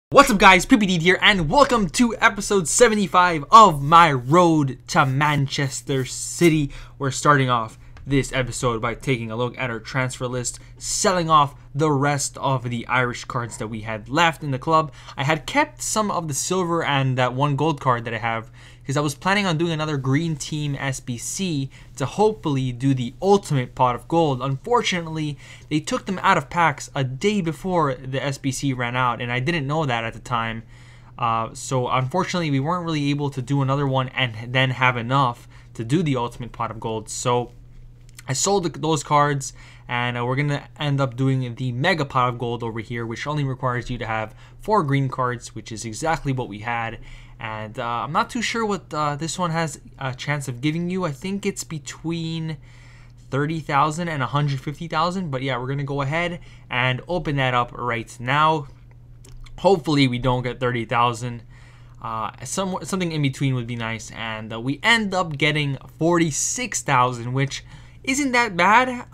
What's up guys, PPD here and welcome to episode 75 of my road to Manchester City. We're starting off this episode by taking a look at our transfer list, selling off the rest of the Irish cards that we had left in the club. I had kept some of the silver and that one gold card that I have because I was planning on doing another green team SBC to hopefully do the ultimate pot of gold. Unfortunately, they took them out of packs a day before the SBC ran out, and I didn't know that at the time. So unfortunately, we weren't really able to do another one and then have enough to do the ultimate pot of gold. So I sold those cards, and we're going to end up doing the mega pot of gold over here, which only requires you to have 4 green cards, which is exactly what we had. And I'm not too sure what this one has a chance of giving you. I think it's between 30,000 and 150,000. But yeah, we're going to go ahead and open that up right now. Hopefully we don't get 30,000. Something in between would be nice. And we end up getting 46,000, which isn't that bad.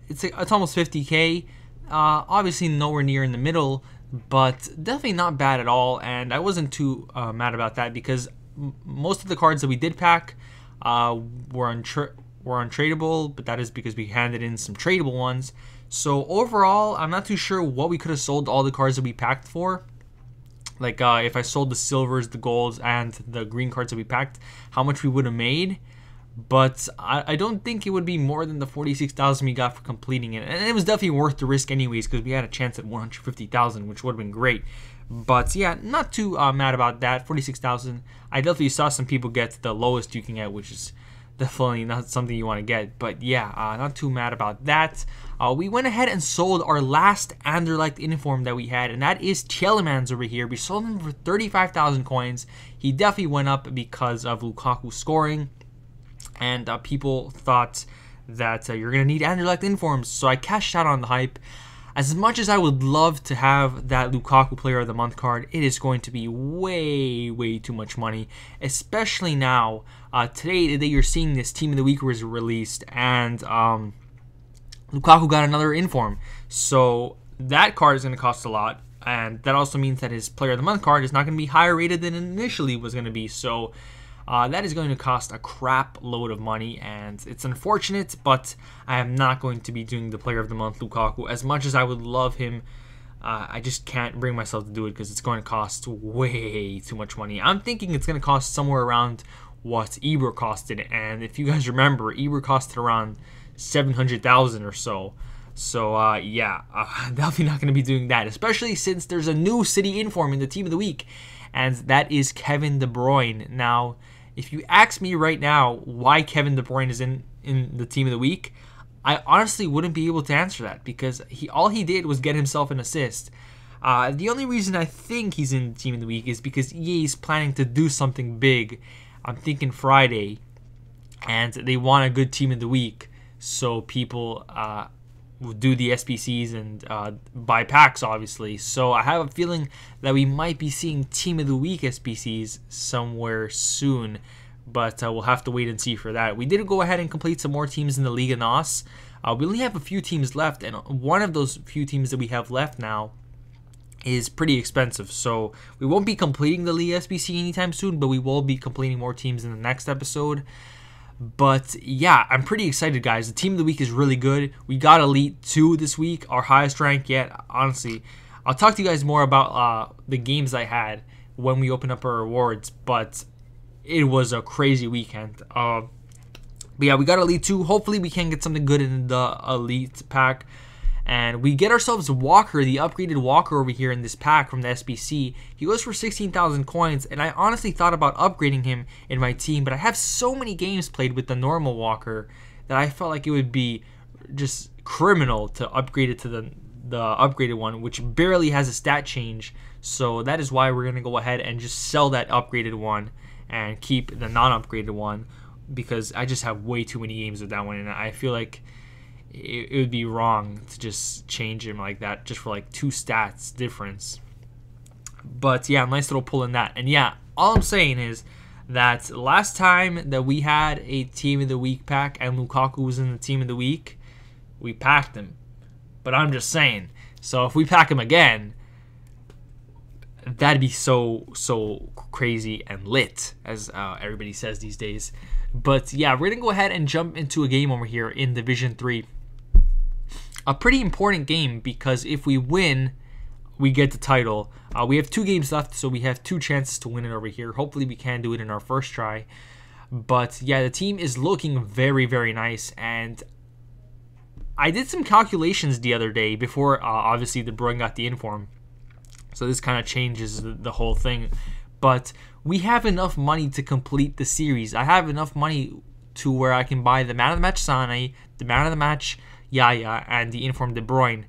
It's almost 50k. Obviously nowhere near in the middle, but definitely not bad at all. And I wasn't too mad about that because most of the cards that we did pack were untradeable, but that is because we handed in some tradable ones. So overall, I'm not too sure what we could have sold all the cards that we packed for. Like if I sold the silvers, the golds, and the green cards that we packed, how much we would have made. But I don't think it would be more than the 46,000 we got for completing it. And it was definitely worth the risk anyways because we had a chance at 150,000, which would have been great. But yeah, not too mad about that. 46,000. I definitely saw some people get the lowest you can get, which is definitely not something you want to get. But yeah, not too mad about that. We went ahead and sold our last Anderlecht uniform that we had, and that is Tielemans over here. We sold him for 35,000 coins. He definitely went up because of Lukaku scoring. And people thought that you're going to need Anderlecht informs, so I cashed out on the hype. As much as I would love to have that Lukaku Player of the Month card, it is going to be way too much money, especially now. Today, the day you're seeing this, Team of the Week was released, and Lukaku got another inform. So that card is going to cost a lot, and that also means that his Player of the Month card is not going to be higher rated than it initially was going to be. So that is going to cost a crap load of money, and it's unfortunate, but I am not going to be doing the Player of the Month Lukaku. As much as I would love him, I just can't bring myself to do it because it's going to cost way too much money. I'm thinking it's going to cost somewhere around what Ibra costed, and if you guys remember, Ibra costed around 700,000 or so. So yeah, definitely not going to be doing that, especially since there's a new City inform in the Team of the Week, and that is Kevin De Bruyne. Now, if you ask me right now why Kevin De Bruyne is in the Team of the Week, I honestly wouldn't be able to answer that because all he did was get himself an assist. The only reason I think he's in the Team of the Week is because EA is planning to do something big. I'm thinking Friday, and they want a good Team of the Week, so people will do the SBCs and buy packs, obviously. So I have a feeling that we might be seeing Team of the Week SBCs somewhere soon, but we'll have to wait and see for that. We did go ahead and complete some more teams in the Liga NOS. We only have a few teams left, and one of those few teams that we have left now is pretty expensive. So we won't be completing the Liga SBC anytime soon, but we will be completing more teams in the next episode. But yeah, I'm pretty excited, guys. The Team of the Week is really good. We got Elite 2 this week, our highest rank yet. Honestly, I'll talk to you guys more about the games I had when we open up our rewards, but it was a crazy weekend. But yeah, we got Elite 2. Hopefully we can get something good in the Elite pack. And we get ourselves Walker, the upgraded Walker over here in this pack from the SBC. He goes for 16,000 coins, and I honestly thought about upgrading him in my team, but I have so many games played with the normal Walker that I felt like it would be just criminal to upgrade it to the upgraded one, which barely has a stat change. So that is why we're going to go ahead and just sell that upgraded one and keep the non-upgraded one, because I just have way too many games with that one, and I feel like it would be wrong to just change him like that just for like 2 stats difference. But yeah, nice little pull in that. And yeah, all I'm saying is that last time that we had a Team of the Week pack and Lukaku was in the Team of the Week, we packed him. But I'm just saying, so if we pack him again, That'd be so crazy and lit, as everybody says these days. But yeah, we're gonna go ahead and jump into a game over here in Division 3. A pretty important game, because if we win, we get the title. We have 2 games left, so we have 2 chances to win it over here. Hopefully we can do it in our first try. But yeah, the team is looking very, very nice, and I did some calculations the other day before obviously De Bruyne got the inform. So this kind of changes the whole thing. But we have enough money to complete the series. I have enough money to where I can buy the man of the match Sane, the man of the match Yaya, and the informed De Bruyne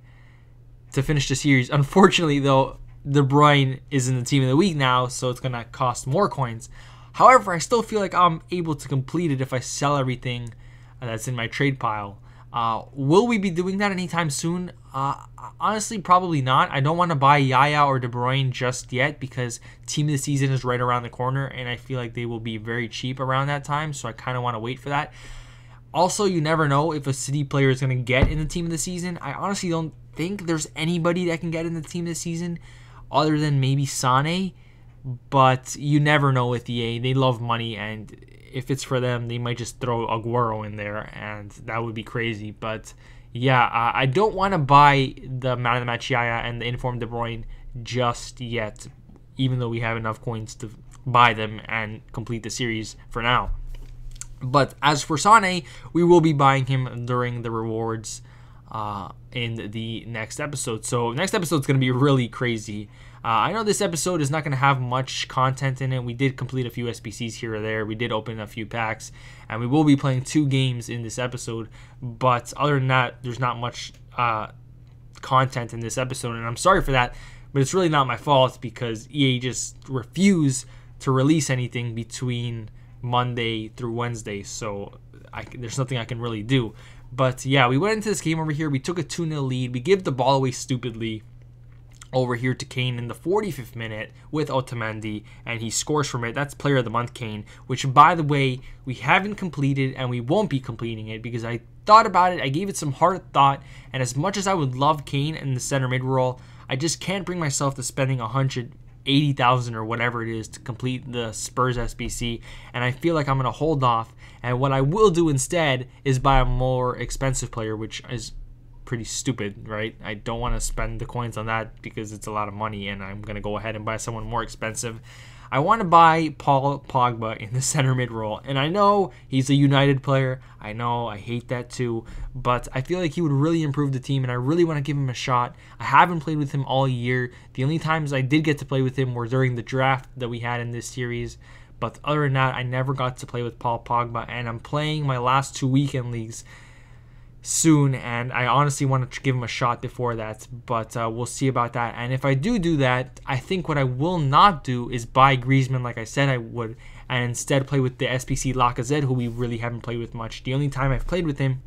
to finish the series. Unfortunately, though, De Bruyne is in the team of the week now, so it's going to cost more coins. However, I still feel like I'm able to complete it if I sell everything that's in my trade pile. Will we be doing that anytime soon? Honestly, probably not. I don't want to buy Yaya or De Bruyne just yet, because team of the season is right around the corner, and I feel like they will be very cheap around that time, so I kind of want to wait for that. Also, you never know if a City player is going to get in the team of the season. I honestly don't think there's anybody that can get in the team of the season other than maybe Sane, but you never know with EA. They love money, and if it's for them, they might just throw Aguero in there, and that would be crazy. But yeah, I don't want to buy the man of the match Yaya and the informed De Bruyne just yet, even though we have enough coins to buy them and complete the series for now. But as for Sane, we will be buying him during the rewards in the next episode. So next episode is going to be really crazy. I know this episode is not going to have much content in it. We did complete a few SBCs here or there. We did open a few packs, and we will be playing 2 games in this episode. But other than that, there's not much content in this episode, and I'm sorry for that. But it's really not my fault, because EA just refused to release anything between Monday through Wednesday. So there's nothing I can really do. But yeah, we went into this game over here. We took a 2-0 lead. We give the ball away stupidly over here to Kane in the 45th minute with Otamendi, and he scores from it. That's Player of the Month Kane, which, by the way, we haven't completed, and we won't be completing it, because I thought about it. I gave it some hard thought, and as much as I would love Kane in the center mid role, I just can't bring myself to spending 180,000 or whatever it is to complete the Spurs SBC, and I feel like I'm going to hold off. And what I will do instead is buy a more expensive player, which is pretty stupid, right? I don't want to spend the coins on that because it's a lot of money, and I'm going to go ahead and buy someone more expensive. I want to buy Paul Pogba in the center mid role, and I know he's a United player. I know I hate that too, but I feel like he would really improve the team, and I really want to give him a shot. I haven't played with him all year. The only times I did get to play with him were during the draft that we had in this series, but other than that, I never got to play with Paul Pogba, and I'm playing my last 2 weekend leagues soon, and I honestly want to give him a shot before that, but we'll see about that. And if I do that, I think what I will not do is buy Griezmann like I said I would, and instead play with the SPC Lacazette, who we really haven't played with much. The only time I've played with him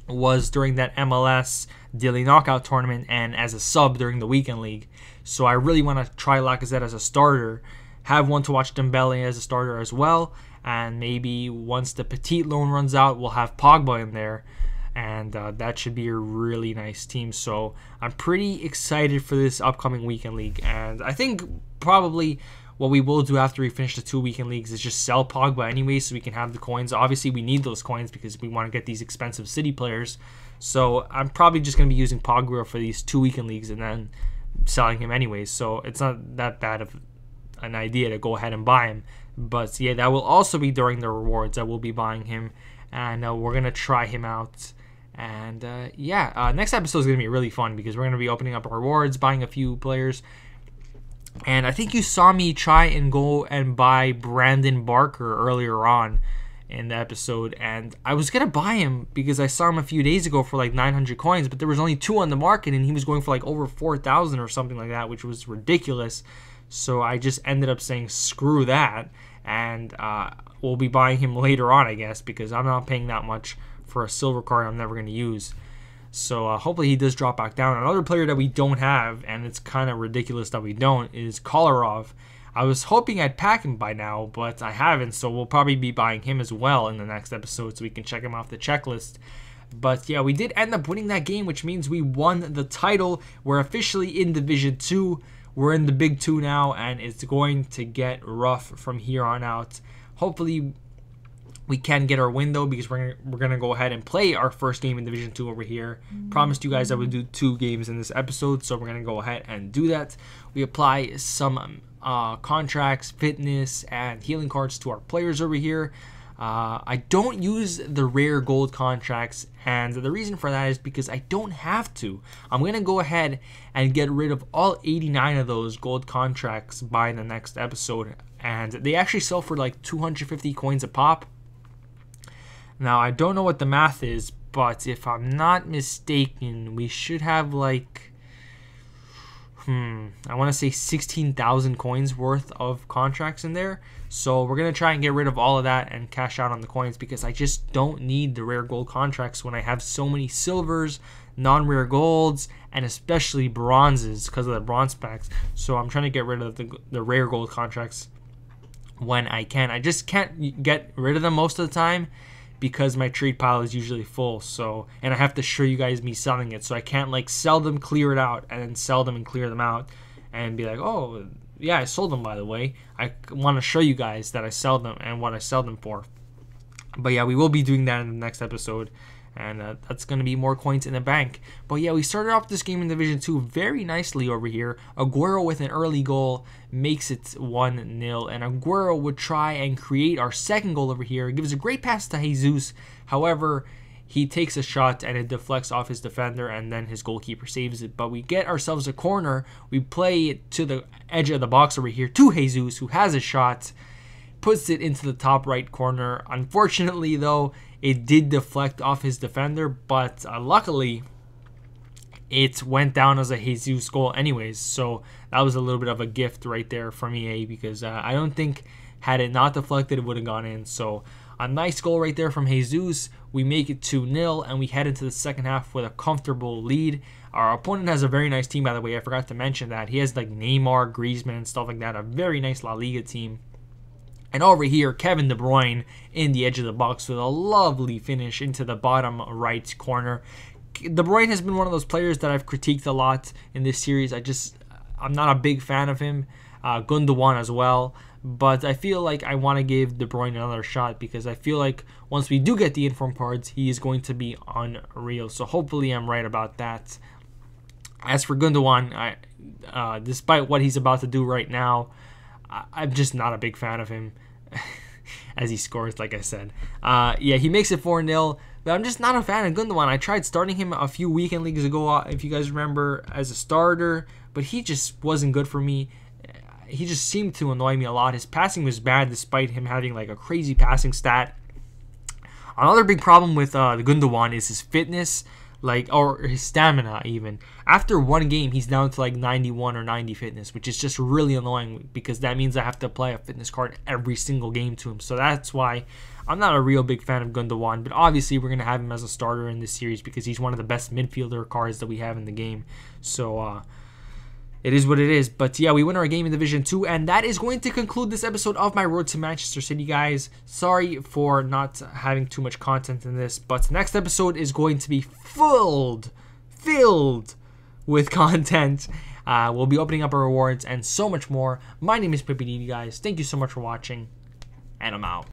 was during that MLS Daily Knockout tournament and as a sub during the weekend league. So I really want to try Lacazette as a starter, have one to watch Dembele as a starter as well, and maybe once the Petit loan runs out, we'll have Pogba in there. And that should be a really nice team. So I'm pretty excited for this upcoming weekend league. And I think probably what we will do after we finish the 2 weekend leagues is just sell Pogba anyway, so we can have the coins. Obviously, we need those coins because we want to get these expensive City players. So I'm probably just going to be using Pogba for these 2 weekend leagues and then selling him anyways. So it's not that bad of an idea to go ahead and buy him. But yeah, that will also be during the rewards. I will be buying him, and we're going to try him out. And next episode is going to be really fun because we're going to be opening up our rewards, buying a few players. And I think you saw me try and go and buy Brandon Barker earlier on in the episode. And I was going to buy him because I saw him a few days ago for like 900 coins, but there was only 2 on the market and he was going for like over 4,000 or something like that, which was ridiculous. So I just ended up saying screw that, and we'll be buying him later on, I guess, because I'm not paying that much for a silver card I'm never going to use. So hopefully he does drop back down. Another player that we don't have, and it's kind of ridiculous that we don't, is Kolarov. I was hoping I'd pack him by now, but I haven't, so we'll probably be buying him as well in the next episode so we can check him off the checklist. But yeah, we did end up winning that game, which means we won the title. We're officially in Division 2. we're in the big two now, and it's going to get rough from here on out. Hopefully we can get our win though, because we're gonna go ahead and play our first game in Division 2 over here. Promised you guys I would do 2 games in this episode, so we're gonna go ahead and do that. We apply some contracts, fitness, and healing cards to our players over here. I don't use the rare gold contracts, and the reason for that is because I don't have to. I'm gonna go ahead and get rid of all 89 of those gold contracts by the next episode, and they actually sell for like 250 coins a pop. Now, I don't know what the math is, but if I'm not mistaken, we should have like, I want to say 16,000 coins worth of contracts in there. So we're going to try and get rid of all of that and cash out on the coins, because I just don't need the rare gold contracts when I have so many silvers, non-rare golds, and especially bronzes because of the bronze packs. So I'm trying to get rid of the rare gold contracts when I can. I just can't get rid of them most of the time, because my trade pile is usually full, and I have to show you guys me selling it, so I can't like sell them, clear it out, and then sell them and clear them out and be like, oh yeah, I sold them, by the way. I want to show you guys that I sell them and what I sell them for. But yeah, we will be doing that in the next episode, and that's going to be more coins in the bank. But yeah, we started off this game in Division 2 very nicely over here. Aguero with an early goal makes it 1-0, and Aguero would try and create our second goal over here. It gives a great pass to Jesus. However, he takes a shot and it deflects off his defender, and then his goalkeeper saves it. But we get ourselves a corner. We play it to the edge of the box over here to Jesus, who has a shot, puts it into the top right corner. Unfortunately, though, it did deflect off his defender, but luckily it went down as a Jesus goal anyways. So that was a little bit of a gift right there from EA, because I don't think had it not deflected, it would have gone in. So a nice goal right there from Jesus. We make it 2-0, and we head into the second half with a comfortable lead. Our opponent has a very nice team, by the way. I forgot to mention that. He has like Neymar, Griezmann, and stuff like that. A very nice La Liga team. And over here, Kevin De Bruyne in the edge of the box with a lovely finish into the bottom right corner. De Bruyne has been one of those players that I've critiqued a lot in this series. I'm not a big fan of him. Gundogan as well. But I feel like I want to give De Bruyne another shot, because I feel like once we do get the inform cards, he is going to be unreal. So hopefully I'm right about that. As for Gundogan, despite what he's about to do right now, I'm just not a big fan of him as he scores, like I said. Yeah, he makes it 4-0, but I'm just not a fan of Gundogan. I tried starting him a few weekend leagues ago, if you guys remember, as a starter, but he just wasn't good for me. He just seemed to annoy me a lot. His passing was bad despite him having like a crazy passing stat. Another big problem with Gundogan is his fitness, or his stamina even. After one game, he's down to like 91 or 90 fitness, which is just really annoying, because that means I have to apply a fitness card every single game to him. So that's why I'm not a real big fan of Gundogan, but obviously we're going to have him as a starter in this series, because he's one of the best midfielder cards that we have in the game. So it is what it is. But yeah, we win our game in Division 2, and that is going to conclude this episode of my road to Manchester City, guys. Sorry for not having too much content in this, but the next episode is going to be filled with content. We'll be opening up our rewards and so much more. My name is PPD, guys. Thank you so much for watching, and I'm out.